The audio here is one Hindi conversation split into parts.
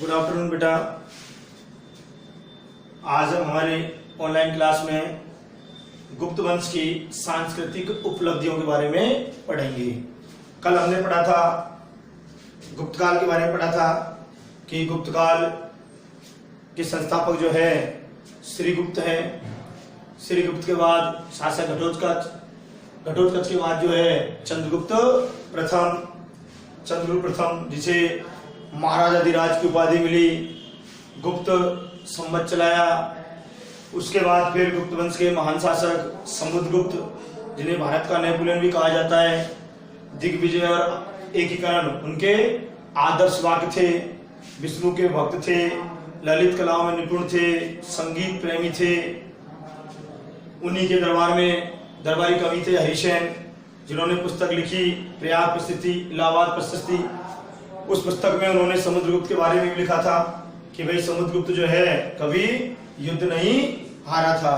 गुड आफ्टरनून बेटा। आज हम हमारे ऑनलाइन क्लास में गुप्त वंश की सांस्कृतिक उपलब्धियों के बारे में पढ़ेंगे। कल हमने पढ़ा था, गुप्त काल के बारे में पढ़ा था कि गुप्त काल के संस्थापक जो है श्रीगुप्त है। श्रीगुप्त के बाद शासक घटोत्कच, घटोत्कच के बाद जो है चंद्रगुप्त प्रथम, जिसे महाराजाधिराज की उपाधि मिली, गुप्त संवत चलाया। उसके बाद फिर गुप्त वंश के महान शासक समुद्रगुप्त, जिन्हें भारत का नेपोलियन भी कहा जाता है, दिग्विजय और एकीकरण उनके आदर्श वाक्य थे। विष्णु के भक्त थे, ललित कलाओं में निपुण थे, संगीत प्रेमी थे। उन्हीं के दरबार में दरबारी कवि थे हरिसेन, जिन्होंने पुस्तक लिखी प्रयाग प्रसिद्धि इलाहाबाद प्रशस्ति। उस पुस्तक में उन्होंने समुद्रगुप्त के बारे में भी लिखा था कि भाई समुद्रगुप्त जो है कभी युद्ध नहीं हारा था।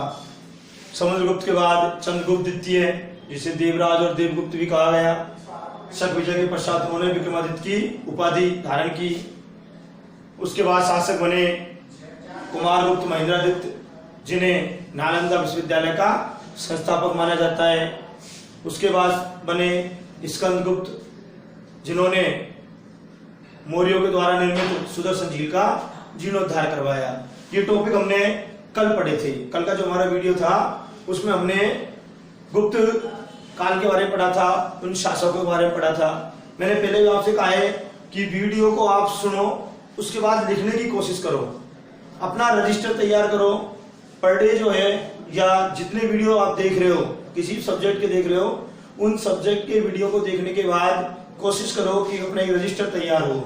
समुद्रगुप्त के बाद चंद्रगुप्त द्वितीय, जिसे देवराज और देवगुप्त भी कहा गया। शक विजय के पश्चात उन्होंने विक्रमादित्य की उपाधि धारण की। उसके बाद शासक बने कुमारगुप्त महेंद्रादित्य, जिन्हें नालंदा विश्वविद्यालय का संस्थापक माना जाता है। उसके बाद बने स्कंदगुप्त, जिन्होंने मौर्यों के द्वारा निर्मित सुदर्शन झील का जीर्णोद्धार करवाया। ये टॉपिक हमने कल पढ़े थे। कल का जो हमारा वीडियो था उसमें हमने गुप्त काल के बारे में पढ़ा था, उन शासकों के बारे में पढ़ा था। मैंने पहले भी आपसे कहा है कि वीडियो को आप सुनो, उसके बाद लिखने की कोशिश करो, अपना रजिस्टर तैयार करो। पर डे जो है या जितने वीडियो आप देख रहे हो, किसी सब्जेक्ट के देख रहे हो, उन सब्जेक्ट के वीडियो को देखने के बाद कोशिश करो कि अपना एक रजिस्टर तैयार हो।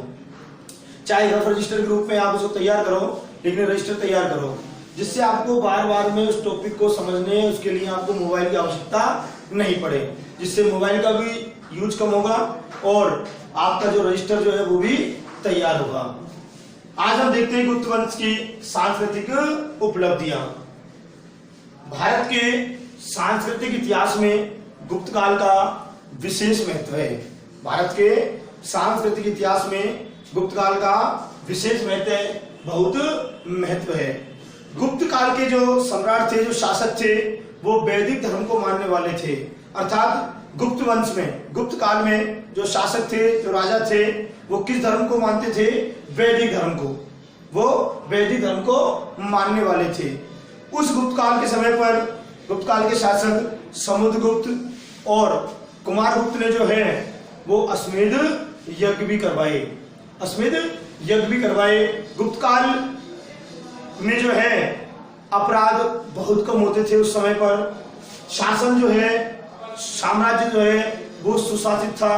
चाहे रफ रजिस्टर के रूप में आप उसको तैयार करो, लेकिन रजिस्टर तैयार करो, जिससे आपको बार बार में उस टॉपिक को समझने, उसके लिए आपको मोबाइल की आवश्यकता नहीं पड़े, जिससे मोबाइल का भी यूज कम होगा और आपका जो रजिस्टर जो है वो भी तैयार होगा। आज हम देखते हैं गुप्त वंश की सांस्कृतिक उपलब्धियां। भारत के सांस्कृतिक इतिहास में गुप्त काल का विशेष महत्व है। भारत के सांस्कृतिक इतिहास में गुप्त काल का विशेष महत्व है, बहुत महत्व है। गुप्त काल के जो सम्राट थे, जो शासक थे, वो वैदिक धर्म को मानने वाले थे। अर्थात गुप्त वंश में, गुप्त काल में जो शासक थे, जो राजा थे, वो किस धर्म को मानते थे? वैदिक धर्म को। वो वैदिक धर्म को मानने वाले थे। उस गुप्त काल के समय पर गुप्त काल के शासक समुद्रगुप्त और कुमारगुप्त ने जो है वो अश्वमेध यज्ञ भी करवाए। अश्वमेध यज्ञ भी करवाए। गुप्त काल में जो है अपराध बहुत कम होते थे उस समय पर। शासन जो है, साम्राज्य जो है वो सुशासित था,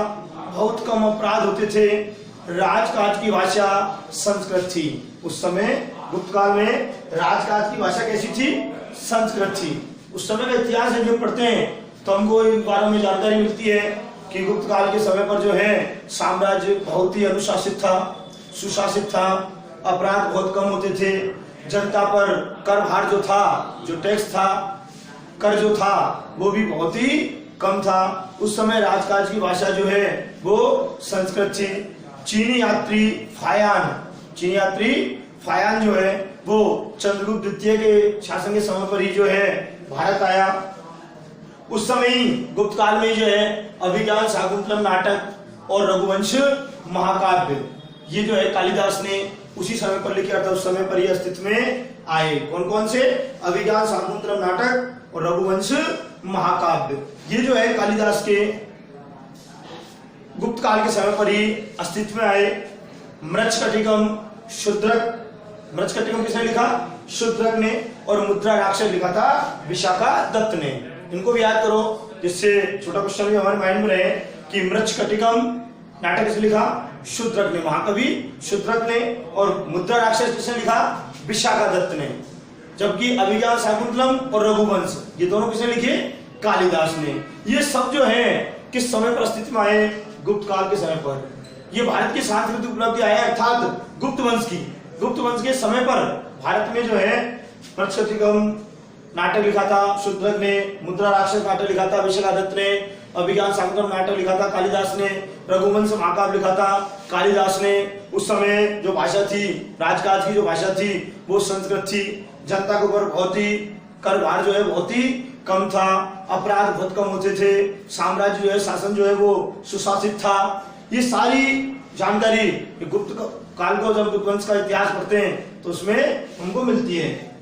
बहुत कम अपराध होते थे। राजकाज की भाषा संस्कृत थी। उस समय गुप्त काल में राजकाज की भाषा कैसी थी? संस्कृत थी। उस समय का इतिहास है जो पढ़ते हैं तो हमको इन बारे में जानकारी मिलती है कि गुप्त काल के समय पर जो है साम्राज्य बहुत ही अनुशासित था, सुशासित था, अपराध बहुत कम होते थे। जनता पर कर भार जो था, जो टैक्स था, कर जो था, वो भी बहुत ही कम था। उस समय राजकाज की भाषा जो है वो संस्कृत थी। चीनी यात्री फायान जो है वो चंद्रगुप्त द्वितीय के शासन के समय पर ही जो है भारत आया। उस समय ही गुप्त काल में जो है अभिज्ञान शाकुंतलम नाटक और रघुवंश महाकाव्य, ये जो है कालिदास ने उसी समय पर लिखा था। उस समय पर ये अस्तित्व में आए। कौन कौन से? अभिज्ञान शाकुंतलम नाटक और रघुवंश महाकाव्य। ये जो है कालिदास के गुप्त काल के समय पर ही अस्तित्व में आए। मृच्छकटिकम शूद्रक, मृच्छकटिकम किसने लिखा? शूद्रक ने। और मुद्रा राक्षस लिखा था विशाखा दत्त ने। इनको भी याद करो, जिससे छोटा क्वेश्चन भी हमारे माइंड में रहे कि मृच्छकटिकम नाटक किसने लिखा? शूद्रक ने, महाकवि शूद्रक ने। और मुद्रा राक्षस किसने लिखा? विशाखा दत्त ने। जबकि अभिज्ञान शाकुंतलम और रघुवंश ये दोनों किसने लिखे? कालिदास ने। ये सब जो है किस समय पर अस्तित्व में आए? गुप्त काल के समय पर। ये भारत की सांस्कृतिक उपलब्धि आया, अर्थात गुप्त वंश की। गुप्त वंश के समय पर भारत में जो है मृच्छकटिकम नाटक लिखा था शूद्रक ने, मुद्रा राक्षस नाटक लिखा था विशाखा दत्त ने, अभिज्ञान शाकुंतलम नाटक लिखा था कालिदास ने, रघुवंश महाकाव्य लिखा था कालिदास ने। उस समय जो भाषा थी, राजकाज की जो भाषा थी वो संस्कृत थी। जनता के ऊपर बहुत ही कर भार जो है बहुत ही कम था, अपराध बहुत कम होते थे, साम्राज्य जो है शासन जो है वो सुशासित था। ये सारी जानकारी गुप्त काल को जब गुप्त वंश का इतिहास पढ़ते हैं तो उसमें हमको मिलती है।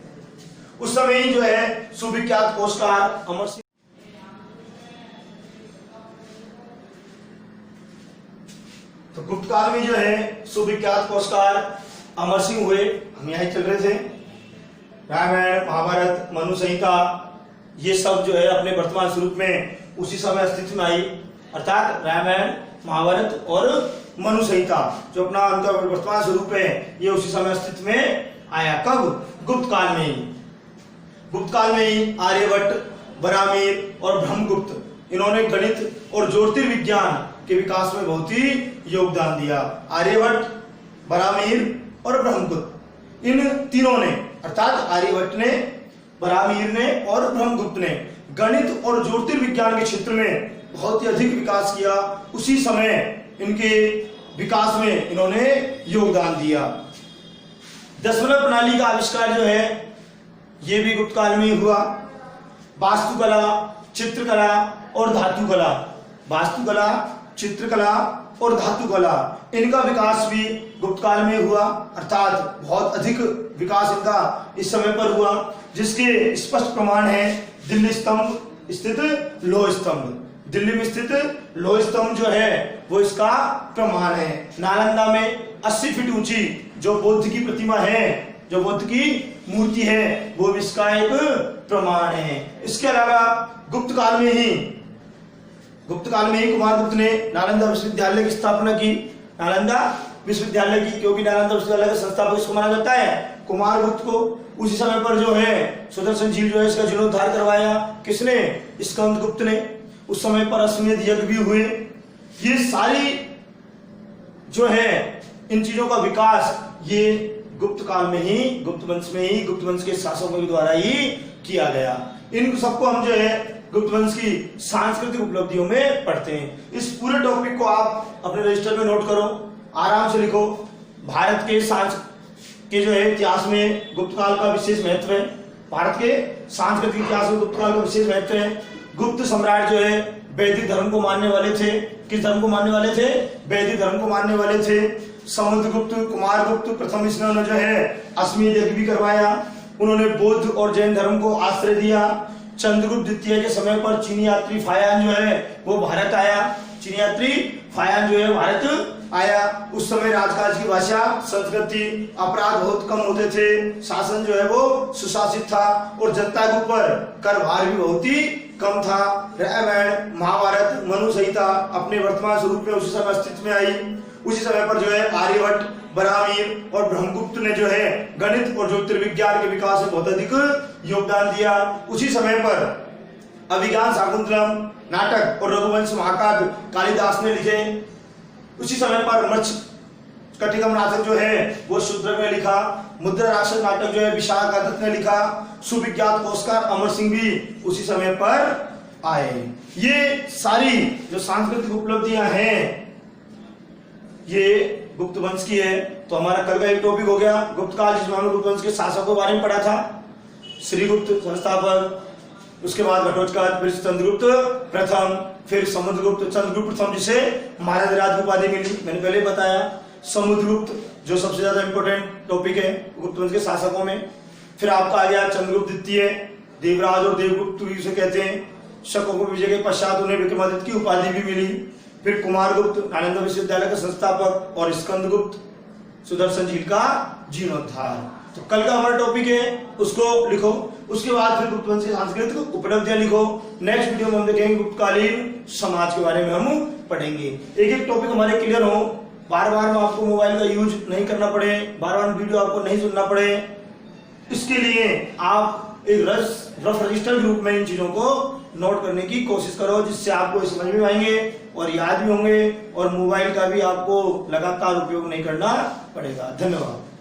उस समय ही जो है सुविख्यात कोशकार अमर सिंह, तो गुप्त काल में जो है सुविख्यात कोशकार अमर सिंह हुए। हम यही चल रहे थे। रामायण, महाभारत, मनु संहिता ये सब जो है अपने वर्तमान स्वरूप में उसी समय अस्तित्व में आई। अर्थात रामायण, महाभारत और मनु संहिता जो अपना उनका वर्तमान स्वरूप है ये उसी समय अस्तित्व में आया। कब? गुप्त काल में ही। गुप्त काल में ही आर्यभट्ट, बरामीर और ब्रह्मगुप्त इन्होंने गणित और ज्योतिर्विज्ञान के विकास में बहुत ही योगदान दिया। आर्यभट्ट, बरामीर और ब्रह्मगुप्त इन तीनों ने, अर्थात आर्यभट्ट ने, बरामीर ने और ब्रह्मगुप्त ने गणित और ज्योतिर्विज्ञान के क्षेत्र में बहुत ही अधिक विकास किया। उसी समय इनके विकास में इन्होंने योगदान दिया। दशमलव प्रणाली का आविष्कार जो है ये भी गुप्त काल में ही हुआ। वास्तुकला, चित्रकला और धातुकला, वास्तुकला, चित्रकला और धातुकला इनका विकास भी गुप्त काल में हुआ। अर्थात बहुत अधिक विकास इनका इस समय पर हुआ, जिसके स्पष्ट प्रमाण है दिल्ली स्तंभ स्थित लौह स्तंभ। दिल्ली में स्थित लौह स्तंभ जो है वो इसका प्रमाण है। नालंदा में 80 फीट ऊंची जो बुद्ध की प्रतिमा है, जो बुद्ध की मूर्ति है, वो भी इसका एक प्रमाण है। इसके अलावा गुप्त काल में ही कुमार गुप्त ने नालंदा विश्वविद्यालय की स्थापना की। नालंदा विश्वविद्यालय की, क्योंकि नालंदा विश्वविद्यालय का संस्थापक इसको माना जाता है कुमार गुप्त को। उसी समय पर जो है सुदर्शन झील जो है इसका जीर्णोद्धार करवाया। किसने? स्कंद गुप्त ने। उस समय पर अश्वमेध यज्ञ भी हुए। ये सारी जो है इन चीजों का विकास ये गुप्त काल में ही, गुप्त वंश में ही, गुप्त वंश के शासकों के द्वारा ही किया गया। इन सबको हम जो है गुप्त वंश की सांस्कृतिक उपलब्धियों में पढ़ते हैं। इस पूरे टॉपिक को आप अपने रजिस्टर में नोट करो, आराम से लिखो। भारत के जो है इतिहास में गुप्त काल का विशेष महत्व है। भारत के सांस्कृतिक इतिहास में गुप्त काल का विशेष महत्व है। गुप्त सम्राट जो है वैदिक धर्म को मानने वाले थे। किस धर्म को मानने वाले थे? वैदिक धर्म को मानने वाले थे। समुद्रगुप्त, कुमारगुप्त प्रथम इसने जो है अश्वमेध यज्ञ भी करवाया। उन्होंने बौद्ध और जैन धर्म को आश्रय दिया। चंद्रगुप्त द्वितीय के समय पर चीनी यात्री फायान जो है वो भारत आया। चीनी यात्री फायान जो है भारत आया। उस समय राजकाज की भाषा संस्कृत थी, अपराध बहुत कम होते थे, शासन जो है वो सुशासित था और जनता के ऊपर कर भार भी बहुत ही कम था। रामायण, महाभारत, मनु संहिता अपने वर्तमान स्वरूप में उसी समय अस्तित्व में आई। उसी समय पर जो है आर्यभट्ट, बरामीर और ब्रह्मगुप्त ने जो है गणित और ज्योतिर्विज्ञान के विकास में बहुत अधिक योगदान दिया। उसी समय पर अभिज्ञान शाकुंतलम नाटक और रघुवंश महाकाव्य कालिदास ने लिखे। उसी समय पर मृच्छकटिकम नाटक जो है वो शूद्रक ने लिखा। मुद्रा राक्षस नाटक जो है विशाखादत्त ने लिखा। सुविख्यात कोशकार अमर सिंह भी उसी समय पर आए। ये सारी जो सांस्कृतिक उपलब्धियां हैं ये गुप्त वंश की है। तो हमारा कल का एक टॉपिक हो गया गुप्त काल, जिसमें हमने गुप्त वंश के शासकों के बारे में पढ़ा था। श्रीगुप्त संस्थापक, उसके बाद घटोत्कच, फिर चंद्रगुप्त प्रथम, फिर समुद्रगुप्त। चंद्रगुप्त प्रथम जिसे महाराज की उपाधि मिली, मैंने पहले बताया। समुद्रगुप्त जो सबसे ज्यादा इंपॉर्टेंट टॉपिक है गुप्त वंश के शासकों में। फिर आपका आ गया चंद्रगुप्त द्वितीय, देवराज और देवगुप्त भी उसे कहते हैं। शकों को विजय के पश्चात उन्हें विक्रमादित्य की उपाधि भी मिली। फिर कुमारगुप्त नालंदा विश्वविद्यालय का संस्थापक और स्कंदगुप्त सुदर्शन झील का जीर्णोद्धार। तो कल का हमारा टॉपिक है उसको लिखो। उसके बाद फिर गुप्त वंश की सांस्कृतिक उपलब्धियां लिखो। नेक्स्ट वीडियो में हम देखेंगे गुप्तकालीन समाज के बारे में हम पढ़ेंगे। एक एक टॉपिक हमारे क्लियर हो, बार बार में आपको मोबाइल का यूज नहीं करना पड़े, बार बार वीडियो आपको नहीं सुनना पड़े। इसके लिए आप एक रफ रजिस्टर के रूप में इन चीजों को नोट करने की कोशिश करो, जिससे आपको समझ में आएंगे और याद भी होंगे और मोबाइल का भी आपको लगातार उपयोग नहीं करना पड़ेगा। धन्यवाद।